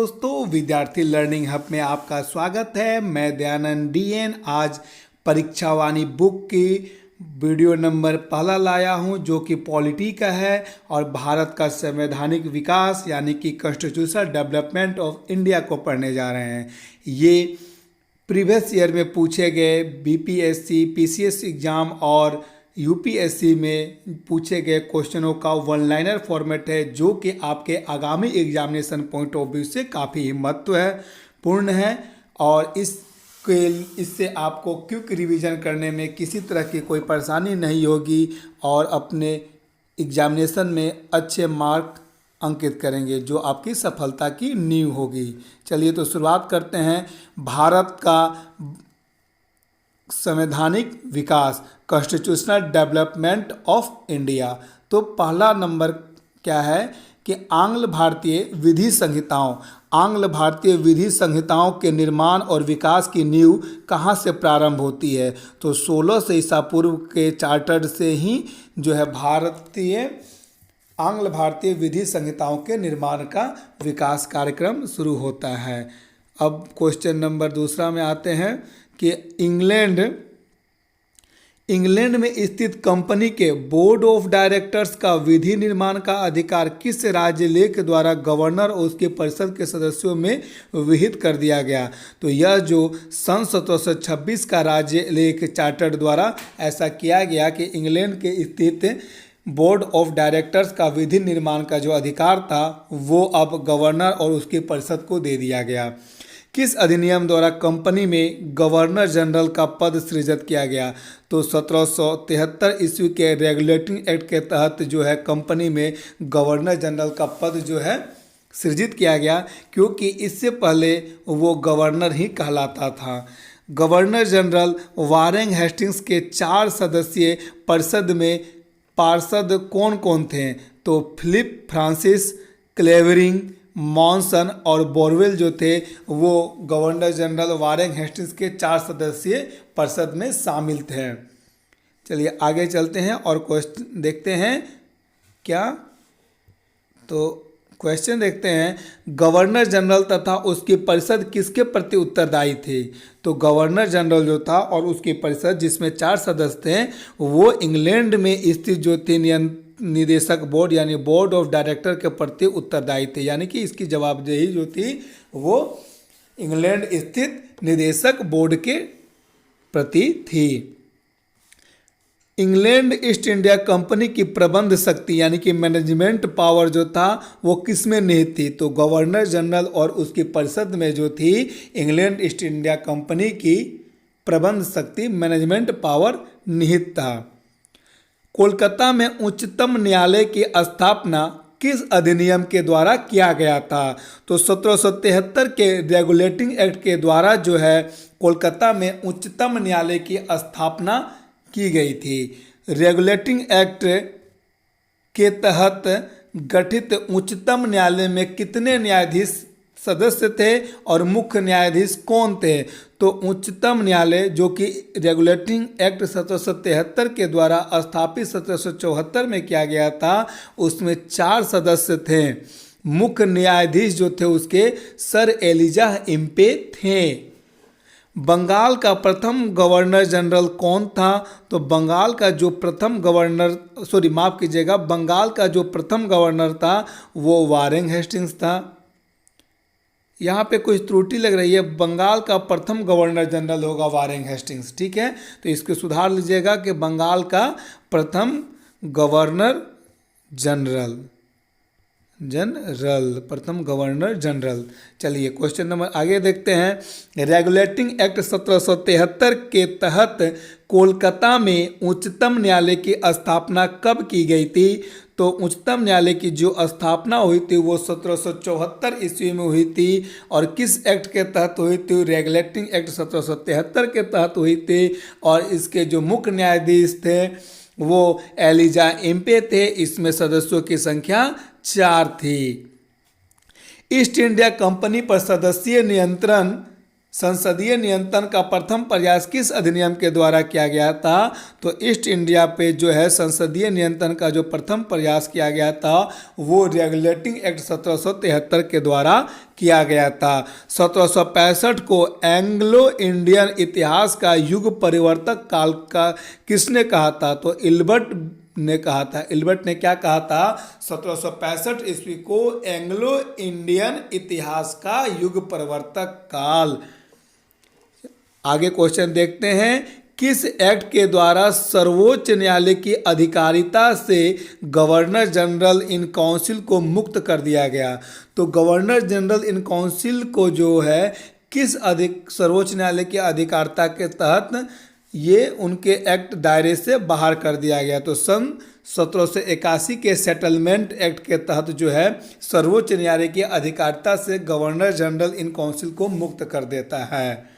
दोस्तों, विद्यार्थी learning hub में आपका स्वागत है। मैं दयानंद डीएन आज परीक्षा वाणी बुक की वीडियो नंबर पहला लाया हूं, जो कि पॉलिटी का है और भारत का संवैधानिक विकास यानी कि कॉन्स्टिट्यूशनल डेवलपमेंट ऑफ इंडिया को पढ़ने जा रहे हैं। ये प्रीवियस ईयर में पूछे गए बीपीएससी, पीसीएस एग्ज़ाम और यूपीएससी में पूछे गए क्वेश्चनों का वन लाइनर फॉर्मेट है, जो कि आपके आगामी एग्जामिनेशन पॉइंट ऑफ व्यू से काफ़ी महत्व है पूर्ण है और इससे आपको क्विक रिवीजन करने में किसी तरह की कोई परेशानी नहीं होगी और अपने एग्जामिनेशन में अच्छे मार्क अंकित करेंगे, जो आपकी सफलता की नींव होगी। चलिए तो शुरुआत करते हैं। भारत का संवैधानिक विकास, कॉन्स्टिट्यूशनल डेवलपमेंट ऑफ इंडिया। तो पहला नंबर क्या है कि आंग्ल भारतीय विधि संहिताओं के निर्माण और विकास की नींव कहाँ से प्रारंभ होती है? तो 1600 ईसा पूर्व के चार्टर से ही जो है आंग्ल भारतीय विधि संहिताओं के निर्माण का विकास कार्यक्रम शुरू होता है। अब क्वेश्चन नंबर दूसरा में आते हैं कि इंग्लैंड में स्थित कंपनी के बोर्ड ऑफ डायरेक्टर्स का विधि निर्माण का अधिकार किस राज्य लेख द्वारा गवर्नर और उसके परिषद के सदस्यों में विहित कर दिया गया? तो यह जो सन 1726 का राज्य लेख चार्टर द्वारा ऐसा किया गया कि इंग्लैंड के स्थित बोर्ड ऑफ डायरेक्टर्स का विधि निर्माण का जो अधिकार था वो अब गवर्नर और उसकी परिषद को दे दिया गया। किस अधिनियम द्वारा कंपनी में गवर्नर जनरल का पद सृजित किया गया? तो 1773 ईस्वी के रेगुलेटिंग एक्ट के तहत जो है कंपनी में गवर्नर जनरल का पद जो है सृजित किया गया, क्योंकि इससे पहले वो गवर्नर ही कहलाता था। गवर्नर जनरल वारेन हेस्टिंग्स के 4 सदस्यीय परिषद में पार्षद कौन कौन थे? तो फिलिप फ्रांसिस, क्लेवरिंग, मॉनसन और बोरवेल जो थे वो गवर्नर जनरल वारेन हेस्टिंग्स के 4 सदस्यीय परिषद में शामिल थे। चलिए आगे चलते हैं और क्वेश्चन देखते हैं क्या। तो क्वेश्चन देखते हैं, गवर्नर जनरल तथा उसकी परिषद किसके प्रति उत्तरदायी थे? तो गवर्नर जनरल जो था और उसकी परिषद जिसमें 4 सदस्य थे वो इंग्लैंड में स्थित जो थी निदेशक बोर्ड यानी बोर्ड ऑफ डायरेक्टर के प्रति उत्तरदायी थे, यानी कि इसकी जवाबदेही जो थी वो इंग्लैंड स्थित निदेशक बोर्ड के प्रति थी। इंग्लैंड ईस्ट इंडिया कंपनी की प्रबंध शक्ति यानी कि मैनेजमेंट पावर जो था वो किस में निहित थी? तो गवर्नर जनरल और उसकी परिषद में जो थी इंग्लैंड ईस्ट इंडिया कंपनी की प्रबंध शक्ति मैनेजमेंट पावर निहित था। कोलकाता में उच्चतम न्यायालय की स्थापना किस अधिनियम के द्वारा किया गया था? तो 1773 के रेगुलेटिंग एक्ट के द्वारा जो है कोलकाता में उच्चतम न्यायालय की स्थापना की गई थी। रेगुलेटिंग एक्ट के तहत गठित उच्चतम न्यायालय में कितने न्यायाधीश सदस्य थे और मुख्य न्यायाधीश कौन थे? तो उच्चतम न्यायालय जो कि रेगुलेटिंग एक्ट 1773 के द्वारा स्थापित 1774 में किया गया था उसमें 4 सदस्य थे। मुख्य न्यायाधीश जो थे उसके सर एलिजाह इम्पे थे। बंगाल का प्रथम गवर्नर जनरल कौन था? तो बंगाल का जो प्रथम गवर्नर था वो वारेन हेस्टिंग्स था। यहाँ पे कुछ त्रुटि लग रही है, बंगाल का प्रथम गवर्नर जनरल होगा वारेन हेस्टिंग्स, ठीक है? तो इसको सुधार लीजिएगा कि बंगाल का प्रथम गवर्नर जनरल। चलिए क्वेश्चन नंबर आगे देखते हैं। रेगुलेटिंग एक्ट 1773 के तहत कोलकाता में उच्चतम न्यायालय की स्थापना कब की गई थी? तो उच्चतम न्यायालय की जो स्थापना हुई थी वो 1774 ईस्वी में हुई थी। और किस एक्ट के तहत हुई थी? रेगुलेटिंग एक्ट 1773 के तहत हुई थी। और इसके जो मुख्य न्यायाधीश थे वो एलिजाह इम्पे थे। इसमें सदस्यों की संख्या 4 थी। ईस्ट इंडिया कंपनी पर सदस्यीय नियंत्रण संसदीय नियंत्रण का प्रथम प्रयास किस अधिनियम के द्वारा किया गया था? तो ईस्ट इंडिया पे जो है संसदीय नियंत्रण का जो प्रथम प्रयास किया गया था वो रेगुलेटिंग एक्ट 1773 के द्वारा किया गया था। 1765 को एंग्लो इंडियन इतिहास का युग परिवर्तक काल का किसने कहा था? तो इल्बर्ट ने कहा था। इल्बर्ट ने क्या कहा था? 1765 ईस्वी को एंग्लो इंडियन इतिहास का युग परिवर्तक काल। आगे क्वेश्चन देखते हैं, किस एक्ट के द्वारा सर्वोच्च न्यायालय की अधिकारिता से गवर्नर जनरल इन काउंसिल को मुक्त कर दिया गया? तो गवर्नर जनरल इन काउंसिल को जो है किस सर्वोच्च न्यायालय की अधिकारिता के तहत ये उनके एक्ट दायरे से बाहर कर दिया गया? तो सन 1781 के सेटलमेंट एक्ट के तहत जो है सर्वोच्च न्यायालय की अधिकारिता से गवर्नर जनरल इन काउंसिल को मुक्त कर देता है।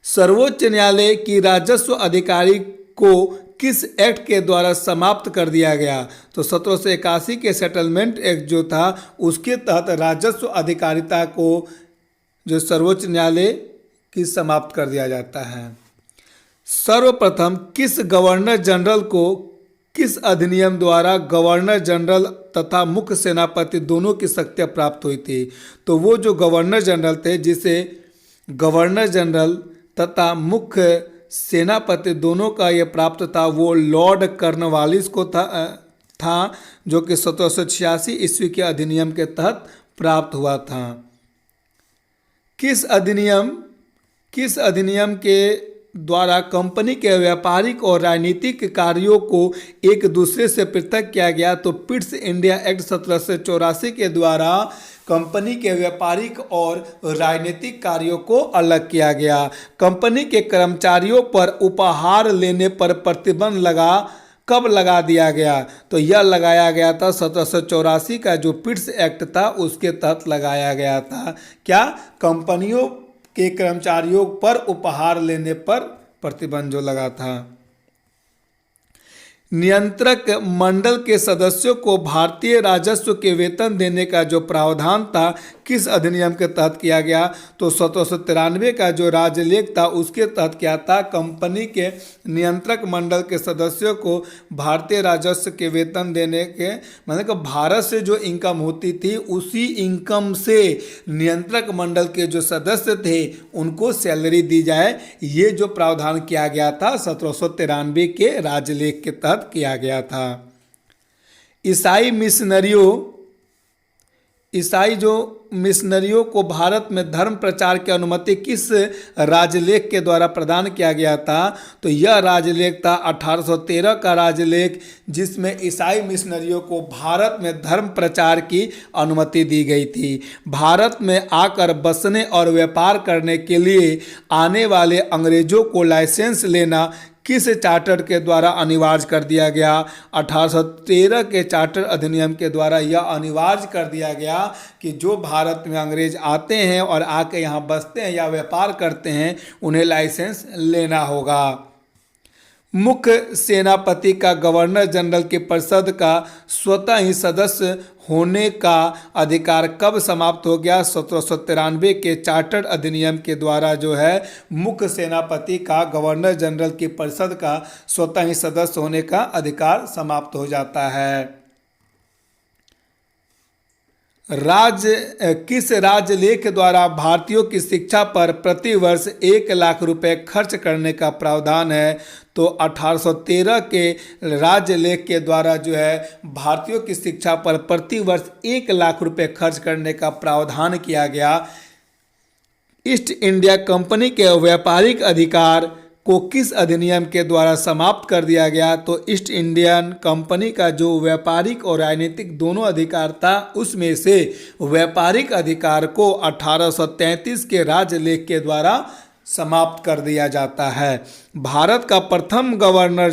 सर्वोच्च न्यायालय की राजस्व अधिकारी को किस एक्ट के द्वारा समाप्त कर दिया गया? तो 1781 के सेटलमेंट एक्ट जो था उसके तहत राजस्व अधिकारिता को जो सर्वोच्च न्यायालय की समाप्त कर दिया जाता है। सर्वप्रथम किस गवर्नर जनरल को किस अधिनियम द्वारा गवर्नर जनरल तथा मुख्य सेनापति दोनों की शक्तियाँ प्राप्त हुई थी? तो वो जो गवर्नर जनरल थे जिसे गवर्नर जनरल तथा मुख्य सेनापति दोनों का ये प्राप्त था वो लॉर्ड कॉर्नवालिस को था जो कि 1786 ईस्वी के अधिनियम के तहत प्राप्त हुआ था। किस अधिनियम के द्वारा कंपनी के व्यापारिक और राजनीतिक कार्यों को एक दूसरे से पृथक किया गया? तो पिट्स इंडिया एक्ट 1784 के द्वारा कंपनी के व्यापारिक और राजनीतिक कार्यों को अलग किया गया। कंपनी के कर्मचारियों पर उपहार लेने पर प्रतिबंध कब लगा दिया गया? तो यह लगाया गया था 1784 का जो पिट्स एक्ट था उसके तहत लगाया गया था। क्या? कंपनियों के कर्मचारियों पर उपहार लेने पर प्रतिबंध जो लगा था। नियंत्रक मंडल के सदस्यों को भारतीय राजस्व के वेतन देने का जो प्रावधान था किस अधिनियम के तहत किया गया? तो 1793 का जो राजलेख था उसके तहत क्या था? कंपनी के नियंत्रक मंडल के सदस्यों को भारतीय राजस्व के वेतन देने के मतलब कि भारत से जो इनकम होती थी उसी इनकम से नियंत्रक मंडल के जो सदस्य थे उनको सैलरी दी जाए, ये जो प्रावधान किया गया था 1793 के राजलेख के तहत किया गया था। ईसाई जो मिशनरियों को भारत में धर्म प्रचार की अनुमति किस राजलेख के द्वारा प्रदान किया गया था? तो यह राजलेख था 1813 का राजलेख जिसमें ईसाई मिशनरियों को भारत में धर्म प्रचार की अनुमति दी गई थी। भारत में आकर बसने और व्यापार करने के लिए आने वाले अंग्रेजों को लाइसेंस लेना किस चार्टर के द्वारा अनिवार्य कर दिया गया? 1813 के चार्टर अधिनियम के द्वारा यह अनिवार्य कर दिया गया कि जो भारत में अंग्रेज आते हैं और आके यहाँ बसते हैं या व्यापार करते हैं उन्हें लाइसेंस लेना होगा। मुख्य सेनापति का गवर्नर जनरल की परिषद का स्वतः ही सदस्य होने का अधिकार कब समाप्त हो गया? 1793 के चार्टर अधिनियम के द्वारा जो है मुख्य सेनापति का गवर्नर जनरल की परिषद का स्वतः ही सदस्य होने का अधिकार समाप्त हो जाता है। किस राजलेख द्वारा भारतीयों की शिक्षा पर प्रति वर्ष 1 लाख रुपए खर्च करने का प्रावधान है? तो 1813 के राजलेख के द्वारा जो है भारतीयों की शिक्षा पर प्रति वर्ष 1 लाख रुपए खर्च करने का प्रावधान किया गया। ईस्ट इंडिया कंपनी के व्यापारिक अधिकार को किस अधिनियम के द्वारा समाप्त कर दिया गया? तो ईस्ट इंडियन कंपनी का जो व्यापारिक और राजनीतिक दोनों अधिकार था उसमें से व्यापारिक अधिकार को 1833 के राजलेख के द्वारा समाप्त कर दिया जाता है। भारत का प्रथम गवर्नर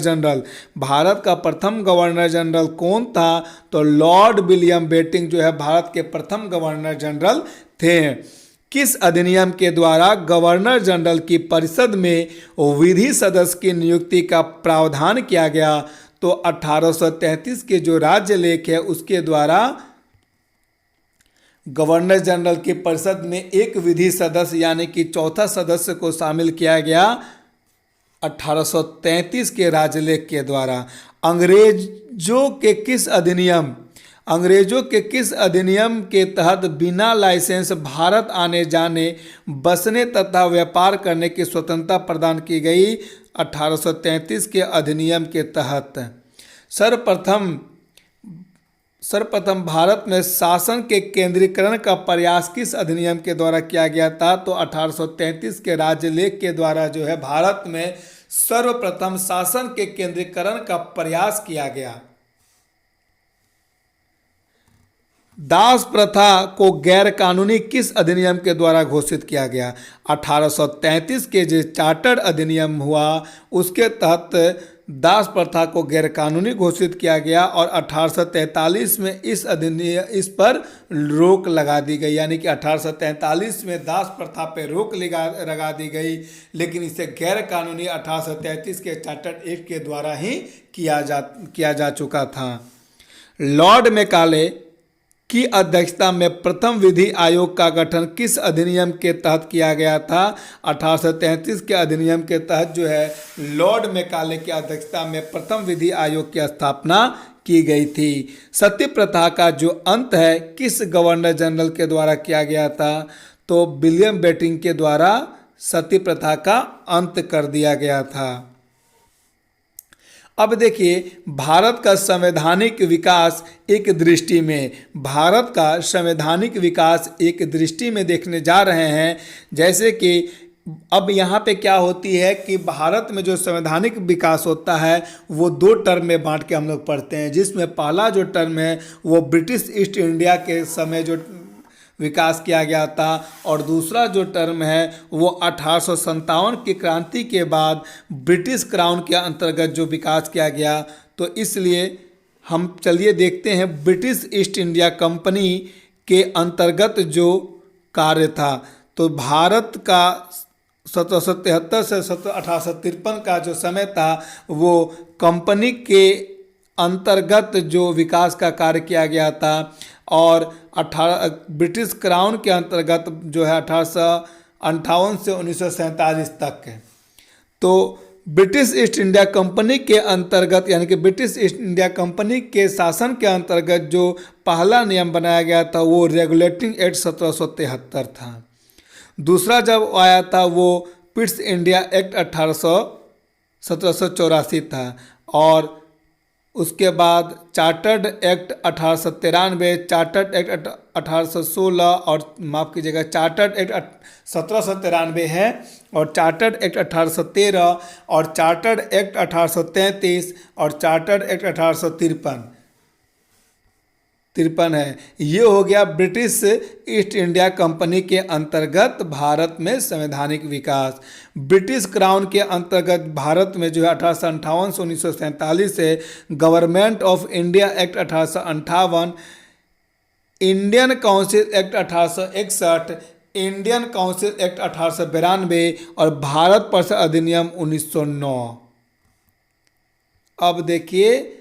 जनरल कौन था? तो लॉर्ड विलियम बेंटिंक जो है भारत के प्रथम गवर्नर जनरल थे। किस अधिनियम के द्वारा गवर्नर जनरल की परिषद में विधि सदस्य की नियुक्ति का प्रावधान किया गया? तो 1833 के जो राज्य लेख है उसके द्वारा गवर्नर जनरल की परिषद में एक विधि सदस्य यानी कि चौथा सदस्य को शामिल किया गया 1833 के राजलेख के द्वारा। अंग्रेजों के किस अधिनियम के तहत बिना लाइसेंस भारत आने जाने, बसने तथा व्यापार करने की स्वतंत्रता प्रदान की गई? 1833 के अधिनियम के तहत। सर्वप्रथम भारत में शासन के केंद्रीकरण का प्रयास किस अधिनियम के द्वारा किया गया था? तो 1833 के राज्यलेख के द्वारा जो है भारत में सर्वप्रथम शासन के केंद्रीकरण का प्रयास किया गया। दास प्रथा को गैर कानूनी किस अधिनियम के द्वारा घोषित किया गया? 1833 के जो चार्टर अधिनियम हुआ उसके तहत दास प्रथा को गैर कानूनी घोषित किया गया और 1843 में इस पर रोक लगा दी गई, यानी कि 1843 में दास प्रथा पर रोक लगा दी गई, लेकिन इसे गैर कानूनी 1833 के चार्टर एक्ट के द्वारा ही किया जा चुका था। लॉर्ड मैकाले की अध्यक्षता में प्रथम विधि आयोग का गठन किस अधिनियम के तहत किया गया था? 1833 के अधिनियम के तहत जो है लॉर्ड मैकाले की अध्यक्षता में प्रथम विधि आयोग की स्थापना की गई थी। सती प्रथा का जो अंत है किस गवर्नर जनरल के द्वारा किया गया था? तो विलियम बेंटिंक के द्वारा सती प्रथा का अंत कर दिया गया था। अब देखिए भारत का संवैधानिक विकास एक दृष्टि में देखने जा रहे हैं। जैसे कि अब यहाँ पे क्या होती है कि भारत में जो संवैधानिक विकास होता है वो दो टर्म में बांट के हम लोग पढ़ते हैं, जिसमें पहला जो टर्म है वो ब्रिटिश ईस्ट इंडिया के समय जो विकास किया गया था और दूसरा जो टर्म है वो 1857 की क्रांति के बाद ब्रिटिश क्राउन के अंतर्गत जो विकास किया गया। तो इसलिए हम चलिए देखते हैं ब्रिटिश ईस्ट इंडिया कंपनी के अंतर्गत जो कार्य था। तो भारत का 1773 से 1853 का जो समय था वो कंपनी के अंतर्गत जो विकास का कार्य किया गया था और ब्रिटिश क्राउन के अंतर्गत जो है 1858 से 1947 तक है। तो ब्रिटिश ईस्ट इंडिया कंपनी के अंतर्गत यानी कि ब्रिटिश ईस्ट इंडिया कंपनी के शासन के अंतर्गत जो पहला नियम बनाया गया था वो रेगुलेटिंग एक्ट 1773 था। दूसरा जब आया था वो पिट्स इंडिया एक्ट 1784 था और उसके बाद चार्टर्ड एक्ट 1893, चार्टर्ड एक्ट 1816 और माफ़ कीजिएगा चार्टर्ड एक्ट 1793 है और चार्टर्ड एक्ट 1813 और चार्टर्ड एक्ट 1833 और चार्टर्ड एक्ट 1853 है। ये हो गया ब्रिटिश ईस्ट इंडिया कंपनी के अंतर्गत भारत में संवैधानिक विकास। ब्रिटिश क्राउन के अंतर्गत भारत में जो है 1858 से 1947 से government of India act 1858, Indian council act 1861, Indian council act 1892 और भारत परिषद अधिनियम 1909। अब देखिए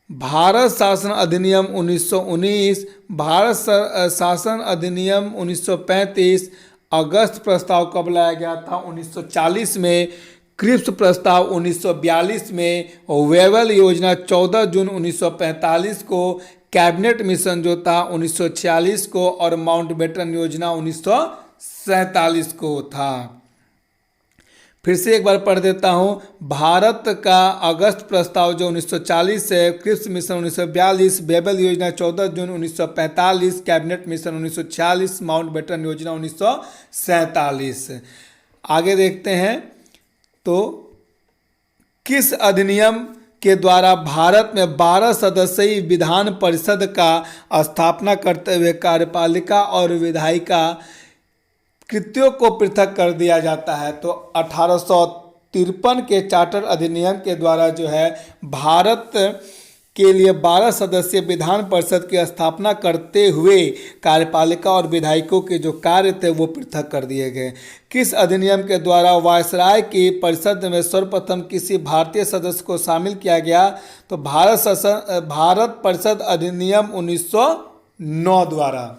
भारत शासन अधिनियम 1919, भारत शासन अधिनियम 1935, अगस्त प्रस्ताव कब लाया गया था? 1940 में, क्रिप्स प्रस्ताव 1942 में, वेवल योजना 14 जून 1945 को, कैबिनेट मिशन जो था 1946 को और माउंटबेटन योजना 1947 को था। फिर से एक बार पढ़ देता हूँ। भारत का अगस्त प्रस्ताव जो 1940 है, क्रिप्स मिशन 1942, बेबल योजना 14 जून 1945, कैबिनेट मिशन 1946, माउंटबेटन योजना 1947। आगे देखते हैं तो किस अधिनियम के द्वारा भारत में 12 सदस्यीय विधान परिषद का स्थापना करते हुए कार्यपालिका और विधायिका कृत्यों को पृथक कर दिया जाता है? तो 1853 के चार्टर अधिनियम के द्वारा जो है भारत के लिए 12 सदस्यीय विधान परिषद की स्थापना करते हुए कार्यपालिका और विधायकों के जो कार्य थे वो पृथक कर दिए गए। किस अधिनियम के द्वारा वायसराय की परिषद में सर्वप्रथम किसी भारतीय सदस्य को शामिल किया गया? तो भारत परिषद अधिनियम 9 द्वारा।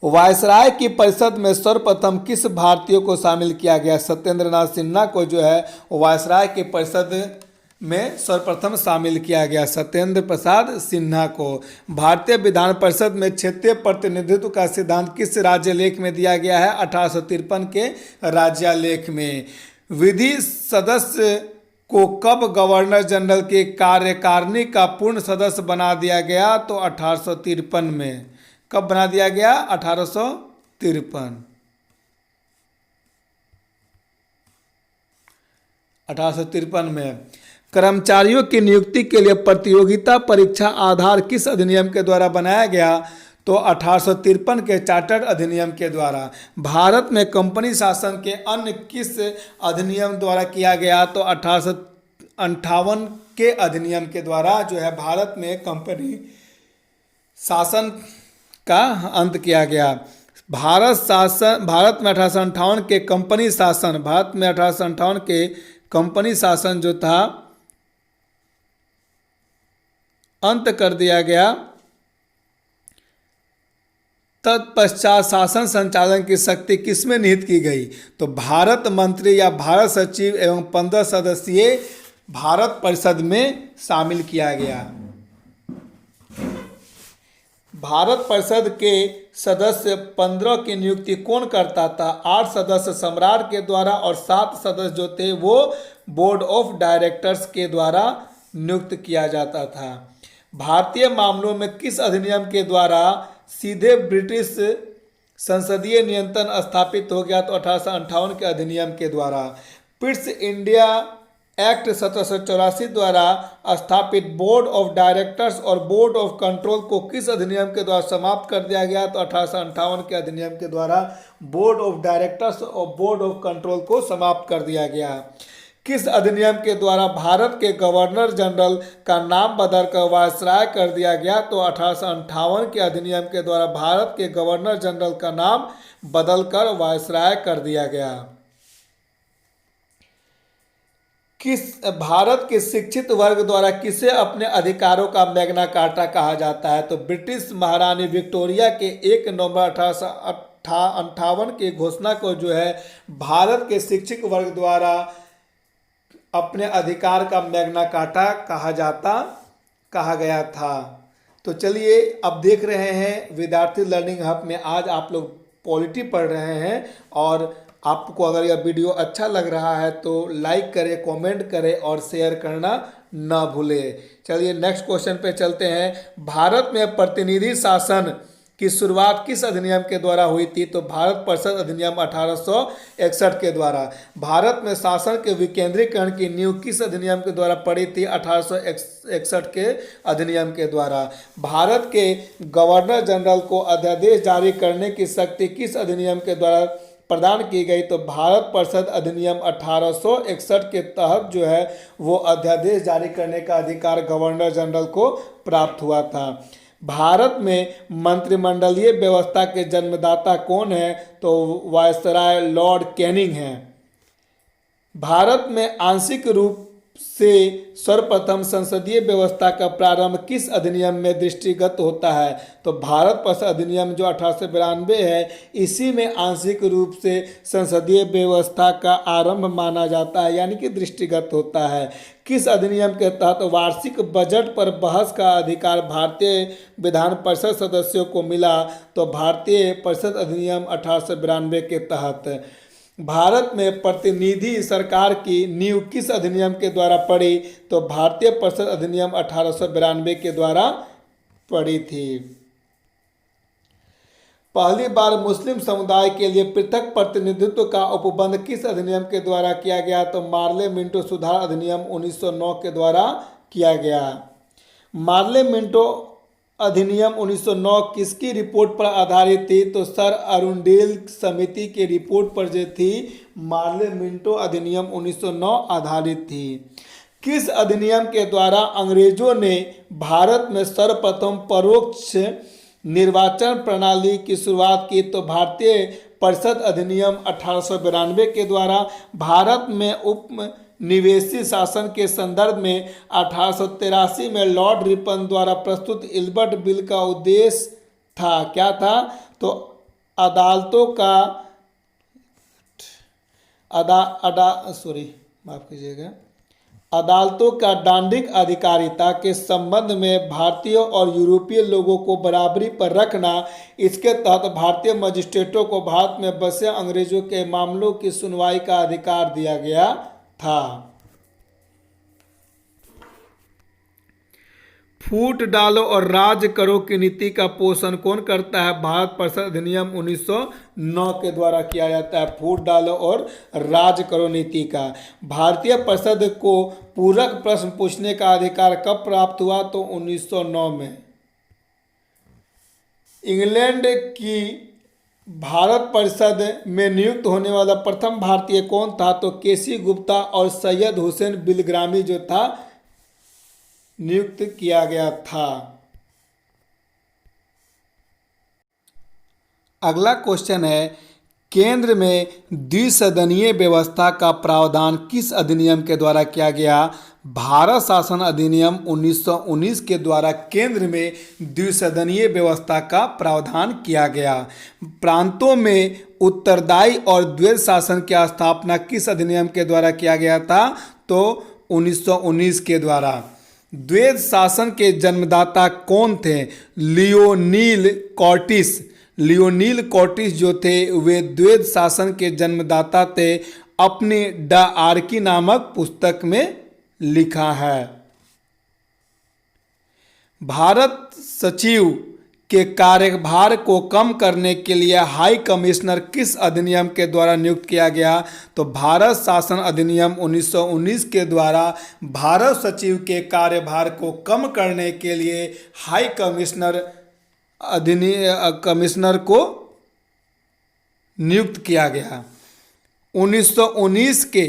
वायसराय की परिषद में सर्वप्रथम किस भारतीय को शामिल किया गया? सत्येंद्र नाथ सिन्हा को जो है वायसराय की परिषद में सर्वप्रथम शामिल किया गया, सत्येंद्र प्रसाद सिन्हा को। भारतीय विधान परिषद में क्षेत्रीय प्रतिनिधित्व का सिद्धांत किस राज्यलेख में दिया गया है? 1853 के राज्यालेख में। विधि सदस्य को कब गवर्नर जनरल की कार्यकारिणी का पूर्ण सदस्य बना दिया गया? तो 1853 में। कब बना दिया गया? 1853। 1853 में। कर्मचारियों की नियुक्ति के लिए प्रतियोगिता परीक्षा आधार किस अधिनियम के द्वारा बनाया गया? तो 1853 के चार्टर्ड अधिनियम के द्वारा। भारत में कंपनी शासन के अन्य किस अधिनियम द्वारा किया गया? तो 1858 के अधिनियम के द्वारा जो है भारत में कंपनी शासन का अंत किया गया। भारत में 1858 के कंपनी शासन, भारत में 1858 के कंपनी शासन जो था अंत कर दिया गया। तत्पश्चात शासन संचालन की शक्ति किसमें निहित की गई? तो भारत मंत्री या भारत सचिव एवं 15 सदस्यीय भारत परिषद में शामिल किया गया। भारत परिषद के सदस्य 15 की नियुक्ति कौन करता था? 8 सदस्य सम्राट के द्वारा और 7 सदस्य जो थे वो बोर्ड ऑफ डायरेक्टर्स के द्वारा नियुक्त किया जाता था। भारतीय मामलों में किस अधिनियम के द्वारा सीधे ब्रिटिश संसदीय नियंत्रण स्थापित हो गया? तो 1858 के अधिनियम के द्वारा। पिट्स इंडिया एक्ट 1784 द्वारा स्थापित बोर्ड ऑफ डायरेक्टर्स और बोर्ड ऑफ कंट्रोल को किस अधिनियम के द्वारा समाप्त कर दिया गया? तो 1858 के अधिनियम के द्वारा बोर्ड ऑफ डायरेक्टर्स और बोर्ड ऑफ कंट्रोल को समाप्त कर दिया गया। किस अधिनियम के द्वारा भारत के गवर्नर जनरल का नाम बदलकर वायसराय कर दिया गया? तो 1858 के अधिनियम के द्वारा भारत के गवर्नर जनरल का नाम बदलकर वायसराय कर दिया गया। किस भारत के शिक्षित वर्ग द्वारा किसे अपने अधिकारों का मैग्ना कार्टा कहा जाता है? तो ब्रिटिश महारानी विक्टोरिया के 1 नवंबर 1858 की घोषणा को जो है भारत के शिक्षित वर्ग द्वारा अपने अधिकार का मैग्ना कार्टा कहा गया था। तो चलिए अब देख रहे हैं विद्यार्थी लर्निंग हब में। आज आप लोग पॉलिटी पढ़ रहे हैं और आपको अगर यह वीडियो अच्छा लग रहा है तो लाइक करें, कमेंट करें और शेयर करना ना भूलें। चलिए नेक्स्ट क्वेश्चन पे चलते हैं। भारत में प्रतिनिधि शासन की शुरुआत किस अधिनियम के द्वारा हुई थी? तो भारत परिषद अधिनियम 1861 के द्वारा। भारत में शासन के विकेंद्रीकरण की नींव किस अधिनियम के द्वारा पड़ी थी? 1861 के अधिनियम के द्वारा। भारत के गवर्नर जनरल को अध्यादेश जारी करने की शक्ति किस अधिनियम के द्वारा प्रदान की गई? तो भारत परिषद अधिनियम 1861 के तहत जो है वो अध्यादेश जारी करने का अधिकार गवर्नर जनरल को प्राप्त हुआ था। भारत में मंत्रिमंडलीय व्यवस्था के जन्मदाता कौन है? तो वायसराय लॉर्ड कैनिंग हैं। भारत में आंशिक रूप से सर्वप्रथम संसदीय व्यवस्था का प्रारंभ किस अधिनियम में दृष्टिगत होता है? तो भारत परिषद अधिनियम जो 1892 है इसी में आंशिक रूप से संसदीय व्यवस्था का आरंभ माना जाता है, यानी कि दृष्टिगत होता है। किस अधिनियम के तहत वार्षिक बजट पर बहस का अधिकार भारतीय विधान परिषद सदस्यों को मिला? तो भारतीय परिषद अधिनियम 1892 के तहत। भारत में प्रतिनिधि सरकार की नींव किस अधिनियम के द्वारा पड़ी? तो भारतीय परिषद अधिनियम 1892 के द्वारा पड़ी थी। पहली बार मुस्लिम समुदाय के लिए पृथक प्रतिनिधित्व का उपबंध किस अधिनियम के द्वारा किया गया? तो मार्ले मिंटो सुधार अधिनियम 1909 के द्वारा किया गया। मार्ले मिंटो अधिनियम 1909 किसकी रिपोर्ट पर आधारित थी? तो सर अरुंडेल समिति की रिपोर्ट पर जो थी मार्ले मिंटो अधिनियम 1909 आधारित थी। किस अधिनियम के द्वारा अंग्रेजों ने भारत में सर्वप्रथम परोक्ष निर्वाचन प्रणाली की शुरुआत की? तो भारतीय परिषद अधिनियम 1892 के द्वारा। भारत में उप निवेशी शासन के संदर्भ में 1883 में लॉर्ड रिपन द्वारा प्रस्तुत इल्बर्ट बिल का उद्देश्य था, क्या था? तो अदालतों का माफ कीजिएगा, अदालतों का दंडिक अधिकारिता के संबंध में भारतीय और यूरोपीय लोगों को बराबरी पर रखना। इसके तहत भारतीय मजिस्ट्रेटों को भारत में बसे अंग्रेजों के मामलों की सुनवाई का अधिकार दिया गया था। फूट डालो और राज करो की नीति का पोषण कौन करता है? भारत परिषद अधिनियम 1909 के द्वारा किया जाता है। फूट डालो और राज करो नीति का भारतीय परिषद को पूरक प्रश्न पूछने का अधिकार कब प्राप्त हुआ? तो 1909 में। इंग्लैंड की भारत परिषद में नियुक्त होने वाला प्रथम भारतीय कौन था? तो केसी गुप्ता और सैयद हुसैन बिलग्रामी जो था नियुक्त किया गया था। अगला क्वेश्चन है, केंद्र में द्विसदनीय व्यवस्था का प्रावधान किस अधिनियम के द्वारा किया गया? भारत शासन अधिनियम 1919 के द्वारा केंद्र में द्विसदनीय व्यवस्था का प्रावधान किया गया। प्रांतों में उत्तरदायी और द्वैध शासन की स्थापना किस अधिनियम के द्वारा किया गया था? तो 1919 के द्वारा। द्वैध शासन के जन्मदाता कौन थे? लियोनील कॉर्टिस जो थे वे द्वैध शासन के जन्मदाता थे। अपनी द आर्की नामक पुस्तक में लिखा है। भारत सचिव के कार्यभार को कम करने के लिए हाई कमिश्नर किस अधिनियम के द्वारा नियुक्त किया गया? तो भारत शासन अधिनियम 1919 के द्वारा भारत सचिव के कार्यभार को कम करने के लिए हाई कमिश्नर को नियुक्त किया गया। 1919 के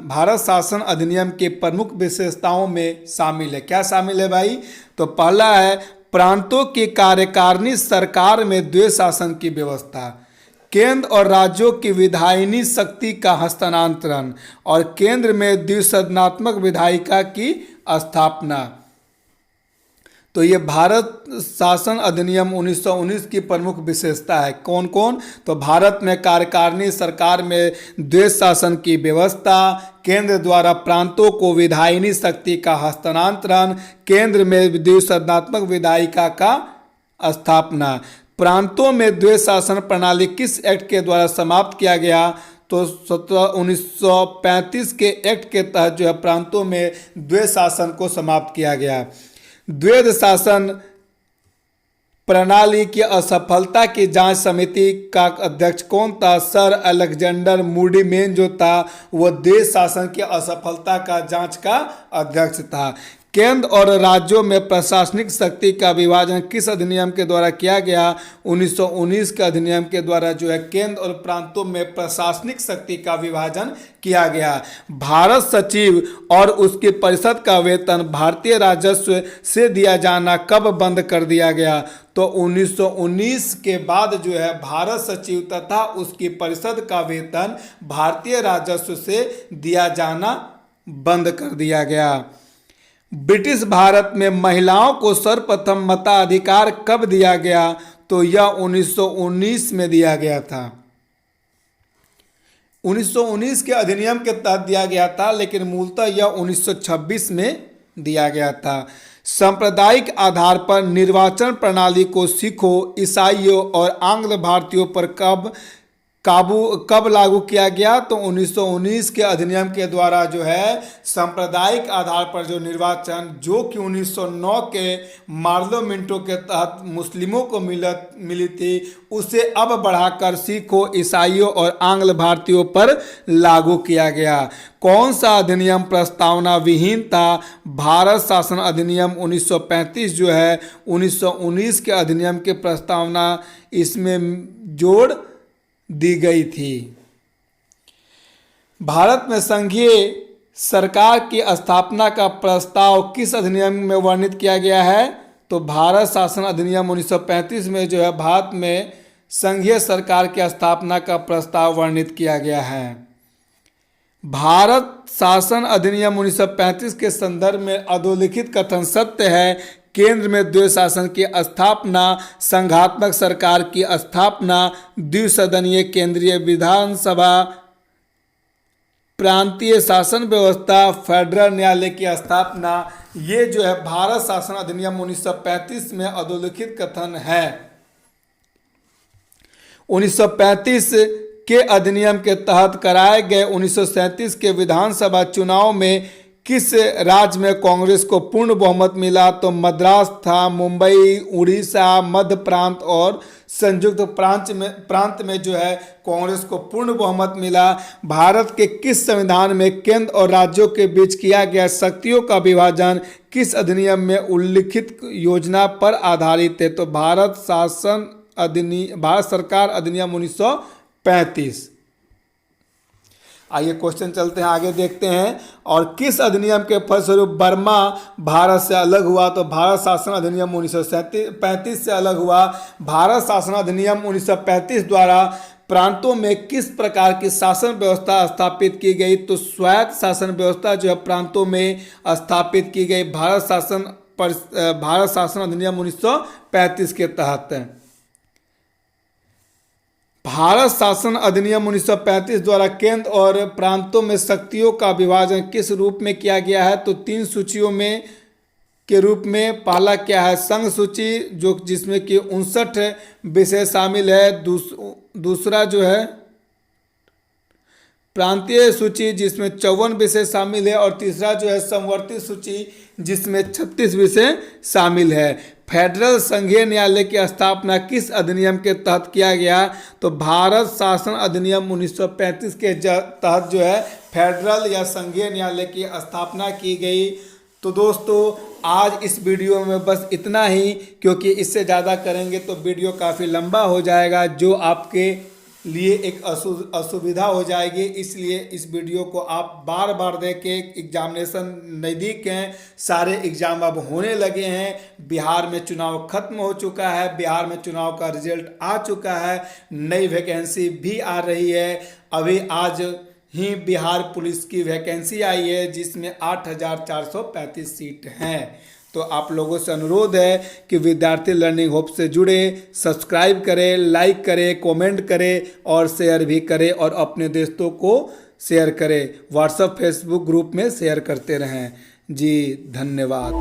भारत शासन अधिनियम के प्रमुख विशेषताओं में शामिल है। क्या शामिल है भाई? तो पहला है प्रांतों की कार्यकारिणी सरकार में द्वैध शासन की व्यवस्था, केंद्र और राज्यों की विधायिनी शक्ति का हस्तांतरण और केंद्र में द्विसदनात्मक विधायिका की स्थापना। तो ये भारत शासन अधिनियम 1919 की प्रमुख विशेषता है। कौन कौन? तो भारत में कार्यकारिणी सरकार में द्वैध शासन की व्यवस्था, केंद्र द्वारा प्रांतों को विधायिनी शक्ति का हस्तांतरण, केंद्र में द्विसदनात्मक विधायिका का स्थापना। प्रांतों में द्वैध शासन प्रणाली किस एक्ट के द्वारा समाप्त किया गया? तो 1935 के एक्ट के तहत जो है प्रांतों में द्वैध शासन को समाप्त किया गया। द्वैध शासन प्रणाली की असफलता की जांच समिति का अध्यक्ष कौन था? सर अलेक्जेंडर मूडी मेन जो था वह द्वैध शासन की असफलता का जांच का अध्यक्ष था। केंद्र और राज्यों में प्रशासनिक शक्ति का विभाजन किस अधिनियम के द्वारा किया गया? 1919 के अधिनियम के द्वारा जो है केंद्र और प्रांतों में प्रशासनिक शक्ति का विभाजन किया गया। भारत सचिव और उसकी परिषद का वेतन भारतीय राजस्व से दिया जाना कब बंद कर दिया गया? तो 1919 के बाद जो है भारत सचिव तथा उसकी परिषद का वेतन भारतीय राजस्व से दिया जाना बंद कर दिया गया। ब्रिटिश भारत में महिलाओं को सर्वप्रथम मताधिकार कब दिया गया? तो यह 1919 में दिया गया था। 1919 के अधिनियम के तहत दिया गया था, लेकिन मूलतः यह 1926 में दिया गया था। सांप्रदायिक आधार पर निर्वाचन प्रणाली को सिखों, ईसाइयों और आंग्ल भारतीयों पर कब लागू किया गया? तो 1919 के अधिनियम के द्वारा जो है सांप्रदायिक आधार पर जो निर्वाचन जो कि 1909 के मार्लो मिंटो के तहत मुस्लिमों को मिली थी उसे अब बढ़ाकर सिखों, ईसाइयों और आंग्ल भारतीयों पर लागू किया गया। कौन सा अधिनियम प्रस्तावना विहीन था? भारत शासन अधिनियम 1935 जो है 1919 के अधिनियम के प्रस्तावना इसमें जोड़ दी गई थी। भारत में संघीय सरकार की स्थापना का प्रस्ताव किस अधिनियम में वर्णित किया गया है? तो भारत शासन अधिनियम 1935 में जो है भारत में संघीय सरकार की स्थापना का प्रस्ताव वर्णित किया गया है। भारत शासन अधिनियम 1935 के संदर्भ में अधोलिखित कथन सत्य है। केंद्र में द्वैध शासन की स्थापना, संघात्मक सरकार की स्थापना, द्विसदनीय केंद्रीय विधानसभा, प्रांतीय शासन व्यवस्था, फेडरल न्यायालय की स्थापना, ये जो है भारत शासन अधिनियम 1935 में अधोलिखित कथन है। 1935 के अधिनियम के तहत कराए गए 1937 के विधानसभा चुनाव में किस राज्य में कांग्रेस को पूर्ण बहुमत मिला? तो मद्रास था, मुंबई, उड़ीसा, मध्य प्रांत और संयुक्त प्रांत में जो है कांग्रेस को पूर्ण बहुमत मिला। भारत के किस संविधान में केंद्र और राज्यों के बीच किया गया शक्तियों का विभाजन किस अधिनियम में उल्लिखित योजना पर आधारित है? तो भारत सरकार अधिनियम 1935। आइए क्वेश्चन चलते हैं, आगे देखते हैं। और किस अधिनियम के फलस्वरूप बर्मा भारत से अलग हुआ? तो भारत शासन अधिनियम 1935 से अलग हुआ। भारत शासन अधिनियम 1935 द्वारा प्रांतों में किस प्रकार की शासन व्यवस्था स्थापित की गई? तो स्वायत्त शासन व्यवस्था जो है प्रांतों में स्थापित की गई भारत शासन अधिनियम 1935 के तहत। भारत शासन अधिनियम 1935 द्वारा केंद्र और प्रांतों में शक्तियों का विभाजन किस रूप में किया गया है? तो 3 सूचियों में के रूप में। पहला क्या है? संघ सूची, जो जिसमें कि 59 विषय शामिल है। दूसरा जो है प्रांतीय सूची, जिसमें 54 विषय शामिल है। और तीसरा जो है समवर्ती सूची, जिसमें 36 विषय शामिल है। फेडरल संघीय न्यायालय की स्थापना किस अधिनियम के तहत किया गया? तो भारत शासन अधिनियम 1935 के तहत जो है फेडरल या संघीय न्यायालय की स्थापना की गई। तो दोस्तों आज इस वीडियो में बस इतना ही, क्योंकि इससे ज़्यादा करेंगे तो वीडियो काफ़ी लंबा हो जाएगा, जो आपके लिए एक असुविधा हो जाएगी। इसलिए इस वीडियो को आप बार बार देखें। एग्जामिनेशन नज़दीक हैं, सारे एग्ज़ाम अब होने लगे हैं। बिहार में चुनाव खत्म हो चुका है, बिहार में चुनाव का रिजल्ट आ चुका है, नई वैकेंसी भी आ रही है। अभी आज ही बिहार पुलिस की वैकेंसी आई है, जिसमें 8,435 सीट हैं। तो आप लोगों से अनुरोध है कि विद्यार्थी लर्निंग होप से जुड़े, सब्सक्राइब करें, लाइक करें, कमेंट करें और शेयर भी करें, और अपने दोस्तों को शेयर करें। व्हाट्सएप फेसबुक ग्रुप में शेयर करते रहें। जी धन्यवाद।